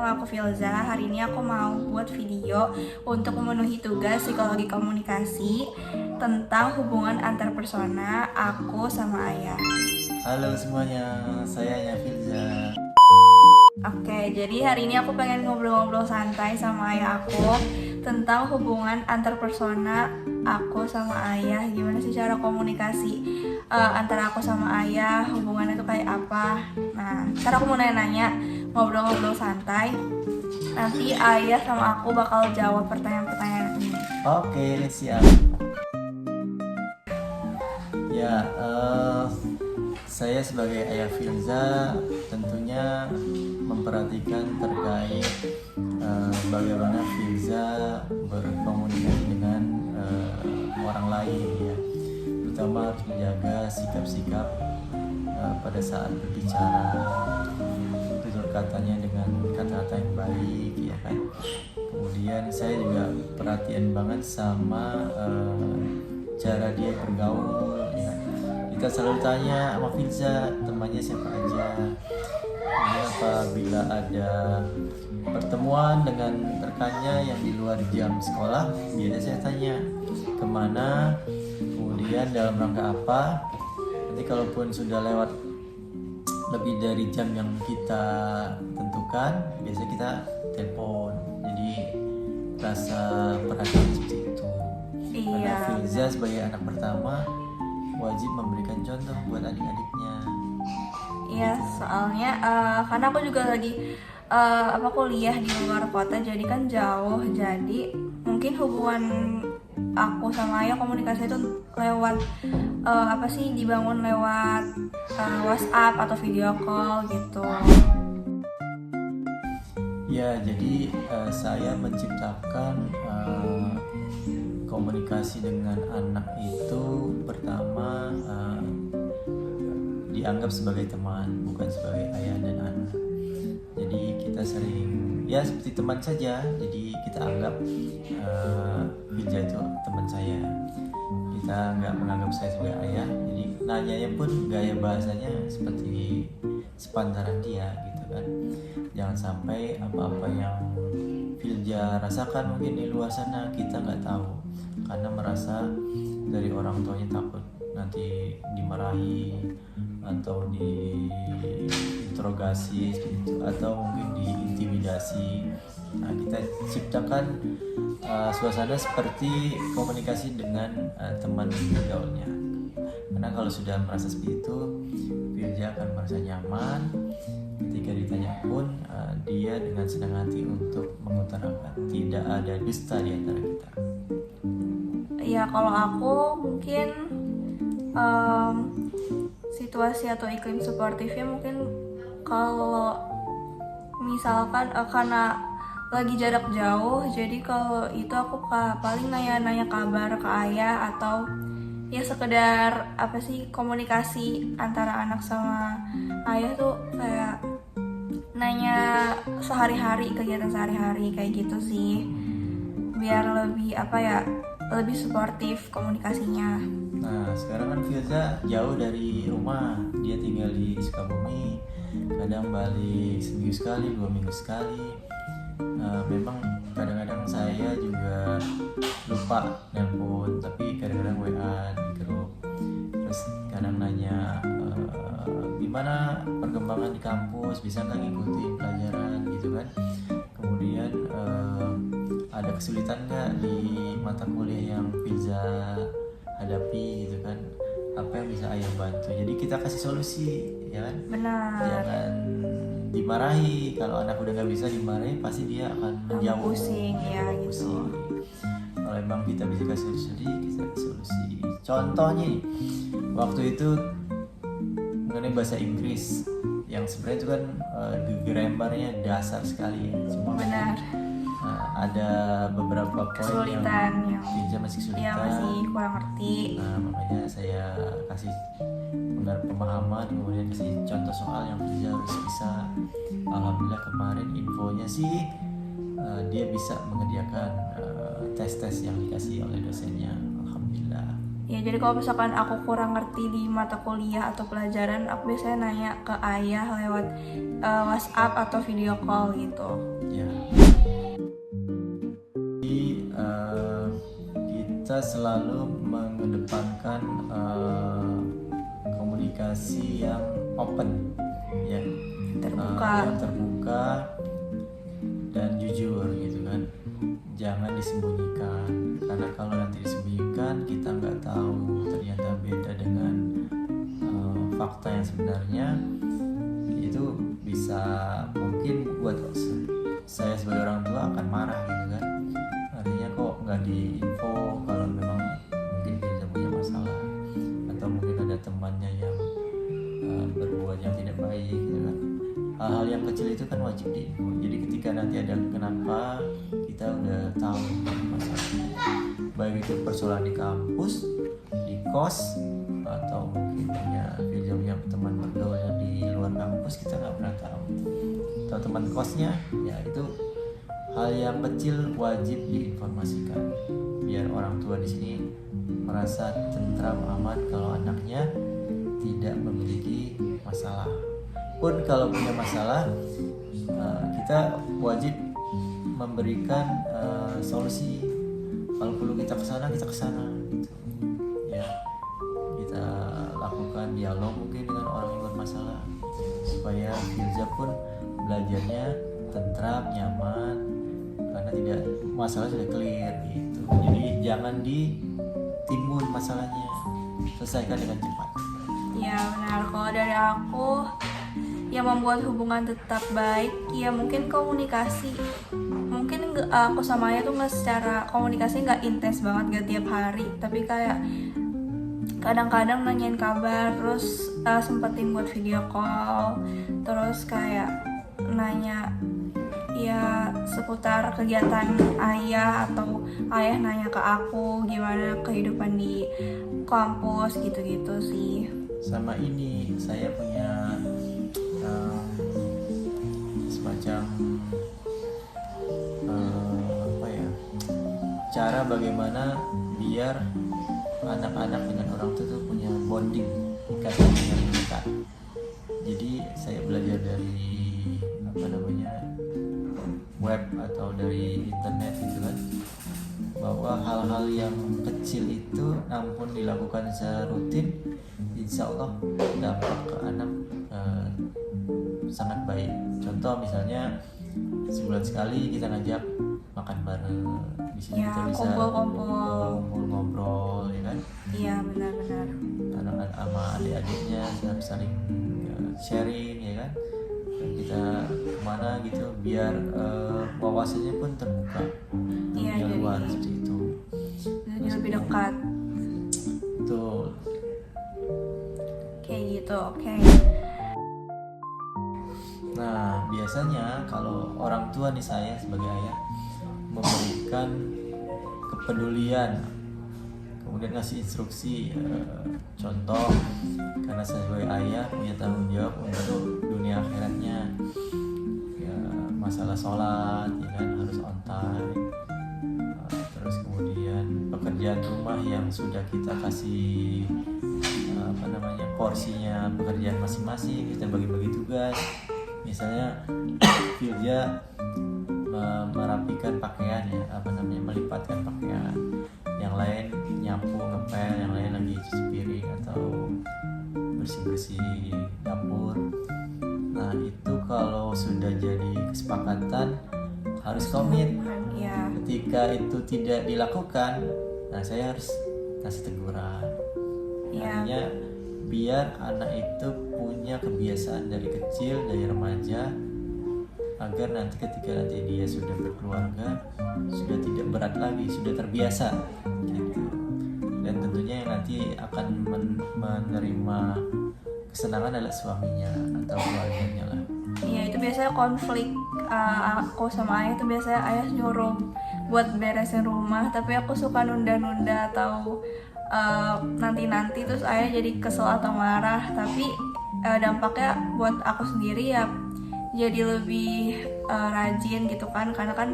nama aku Filza. Hari ini aku mau buat video untuk memenuhi tugas psikologi komunikasi tentang hubungan antar persona aku sama ayah. Halo semuanya, saya Filza. Oke, jadi hari ini aku pengen ngobrol-ngobrol santai sama ayah aku tentang hubungan antar persona aku sama ayah. Gimana sih cara komunikasi antara aku sama ayah, hubungannya itu kayak apa. Nah, ntar aku mau nanya-nanya, ngobrol-ngobrol santai. Nanti ayah sama aku bakal jawab pertanyaan-pertanyaan ini. Oke, siap. Ya, saya sebagai ayah Filza tentunya memperhatikan terkait bagaimana Filza berkomunikasi dengan orang lain, ya. Terutama harus menjaga sikap-sikap pada saat berbicara, tutur katanya dengan kata-kata yang baik, ya kan. Kemudian saya juga perhatian banget sama cara dia bergaul, ya. Kita selalu tanya sama Filza temannya siapa aja. Ini apabila ada pertemuan dengan rekannya yang di luar jam sekolah, biasanya saya tanya kemana, kemudian dalam rangka apa. Nanti kalaupun sudah lewat lebih dari jam yang kita tentukan, biasanya kita telepon. Jadi rasa perhatian seperti itu. Karena Filza sebagai anak pertama wajib memberikan contoh buat adik-adiknya. Iya, soalnya karena aku juga lagi kuliah di luar kota, jadi kan jauh. Jadi mungkin hubungan aku sama ayah komunikasi itu lewat dibangun lewat WhatsApp atau video call gitu. Ya, jadi saya menciptakan komunikasi dengan anak itu pertama dianggap sebagai teman, bukan sebagai ayah dan anak. Jadi kita sering ya seperti teman saja. Jadi kita anggap Filza itu teman saya. Kita nggak menganggap saya sebagai ayah. Jadi nanyanya pun gaya bahasanya seperti sepantaran dia, gitu kan. Jangan sampai apa-apa yang Filza rasakan mungkin di luar sana kita nggak tahu, karena merasa dari orang tuanya takut nanti dimarahi atau diinterogasi gitu, atau mungkin diintimidasi. Nah, kita ciptakan suasana seperti komunikasi dengan teman bergaulnya. Karena kalau sudah merasa seperti itu, Filza akan merasa nyaman. Ketika ditanya pun dia dengan senang hati untuk mengutarakan. Tidak ada dusta di antara kita. Ya, kalau aku mungkin situasi atau iklim suportifnya mungkin kalau misalkan karena lagi jarak jauh, jadi kalau itu aku paling nanya kabar ke ayah, atau ya sekedar komunikasi antara anak sama ayah tuh kayak nanya sehari-hari, kegiatan sehari-hari kayak gitu sih, biar lebih lebih suportif komunikasinya. Nah, sekarang kan Filza jauh dari rumah, dia tinggal di Sukabumi, kadang balik seminggu sekali, 2 minggu sekali. Memang kadang-kadang saya juga lupa nelpon, tapi kadang-kadang WA di grup. Terus kadang nanya gimana perkembangan di kampus, bisa nggak ngikutin pelajaran gitu kan. Kemudian ada kesulitan nggak di mata kuliah yang Filza hadapi gitu kan, apa yang bisa ayah bantu. Jadi kita kasih solusi, ya kan. Benar. Jangan dimarahi. Kalau anak udah nggak bisa dimarahi, pasti dia akan menjauh, pusing ya gitu. Kalau emang kita bisa kasih solusi, kita kasih solusi. Contohnya nih, waktu itu mengenai bahasa Inggris yang sebenarnya itu kan grammarnya dasar sekali ya. Cuma benar. Ada beberapa poin kesulitan yang Filza masih kesulitan. Ya, masih kurang ngerti. Nah, makanya saya kasih pemahaman, kemudian kasih contoh soal yang Filza harus bisa. Alhamdulillah kemarin infonya sih dia bisa mengerjakan tes-tes yang dikasih oleh dosennya. Alhamdulillah. Ya, jadi kalau misalkan aku kurang ngerti di mata kuliah atau pelajaran, aku biasanya nanya ke ayah lewat WhatsApp atau video call gitu. Ya. Jadi kita selalu mengedepankan komunikasi yang open, ya, Terbuka. yang terbuka dan jujur gitu kan. Jangan disembunyikan, karena kalau nanti disembunyikan kita nggak tahu ternyata beda dengan fakta yang sebenarnya, itu bisa mungkin buat saya sebagai orang tua akan marah gitu kan. Artinya kok nggak diinfo kalau memang mungkin dia punya masalah, atau mungkin ada temannya yang berbuat yang tidak baik gitu kan. Hal-hal yang kecil itu kan wajib diinfo. Jadi ketika nanti ada kenapa, kita udah tahu masalahnya. Baik itu persoalan di kampus, di kos, atau mungkin punya teman bergaul yang di luar kampus, kita nggak pernah tahu. Atau teman kosnya, ya itu hal yang kecil wajib diinformasikan. Biar orang tua di sini merasa tentram amat kalau anaknya tidak memiliki masalah. Pun kalau punya masalah, kita wajib memberikan solusi. Kalau perlu kita kesana gitu. Ya, kita lakukan dialog mungkin dengan orang yang bermasalah, supaya Filza pun belajarnya tentram, nyaman, karena tidak masalah sudah clear gitu. Jadi jangan ditimbun masalahnya, selesaikan dengan cepat. Ya benar, kalau dari aku yang membuat hubungan tetap baik ya mungkin komunikasi. Mungkin aku sama ayah tuh nggak secara komunikasi nggak intens banget, nggak tiap hari, tapi kayak kadang-kadang nanyain kabar, terus sempetin buat video call, terus kayak nanya ya seputar kegiatan ayah, atau ayah nanya ke aku gimana kehidupan di kampus gitu-gitu sih. Sama ini saya punya semacam cara bagaimana biar anak-anak dengan orang tua tuh punya bonding, ikatan yang dekat. Jadi saya belajar dari web atau dari internet gitu kan, bahwa hal-hal yang kecil itu namun dilakukan secara rutin, insya Allah dampak ke anak sangat baik. Contoh misalnya sebulan sekali kita ngajak makan bareng, di sini Ya, kita bisa kumpul-kumpul. ngobrol ya kan. Iya benar-benar. Anak-anak sama adik-adiknya saling sharing ya kan. Dan kita kemana gitu biar wawasannya pun terbuka, Iya, dunia jadi luar seperti itu. jadi lebih dekat Betul. kayak gitu. Oke. Nah, biasanya kalau orang tua nih, saya sebagai ayah memberikan kepedulian, kemudian ngasih instruksi, contoh, karena saya sebagai ayah punya tanggung jawab untuk dunia akhiratnya, ya, masalah sholat ya kan harus on time, terus kemudian pekerjaan rumah yang sudah kita kasih porsinya, pekerjaan masing-masing, kita bagi-bagi tugas. Misalnya Filza merapikan pakaian ya, melipatkan pakaian, yang lain nyapu, ngepel, yang lain lagi cuci piring atau bersih-bersih dapur. Nah itu kalau sudah jadi kesepakatan harus komit. Ya. Ketika itu tidak dilakukan, nah saya harus kasih teguran. Ya. Artinya biar anak itu punya kebiasaan dari kecil, dari remaja, agar nanti ketika nanti dia sudah berkeluarga sudah tidak berat lagi, sudah terbiasa gitu. Dan tentunya yang nanti akan menerima kesenangan adalah suaminya atau keluarganya lah. Iya, itu biasanya konflik aku sama ayah itu biasanya ayah nyuruh buat beresin rumah, tapi aku suka nunda-nunda atau nanti-nanti, terus ayah jadi kesel atau marah. Tapi dampaknya buat aku sendiri ya jadi lebih rajin gitu kan, karena kan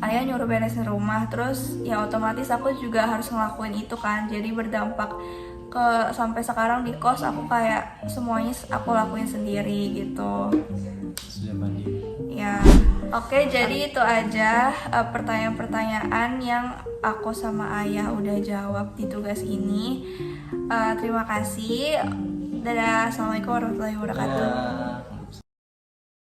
ayah nyuruh beresin rumah, terus ya otomatis aku juga harus ngelakuin itu kan, jadi berdampak ke sampai sekarang di kos aku kayak semuanya aku lakuin sendiri gitu Sudah mandiri. ya. Oke, jadi itu aja pertanyaan-pertanyaan yang aku sama ayah udah jawab di tugas ini. Terima kasih. Dadah, assalamualaikum warahmatullahi wabarakatuh. Ya.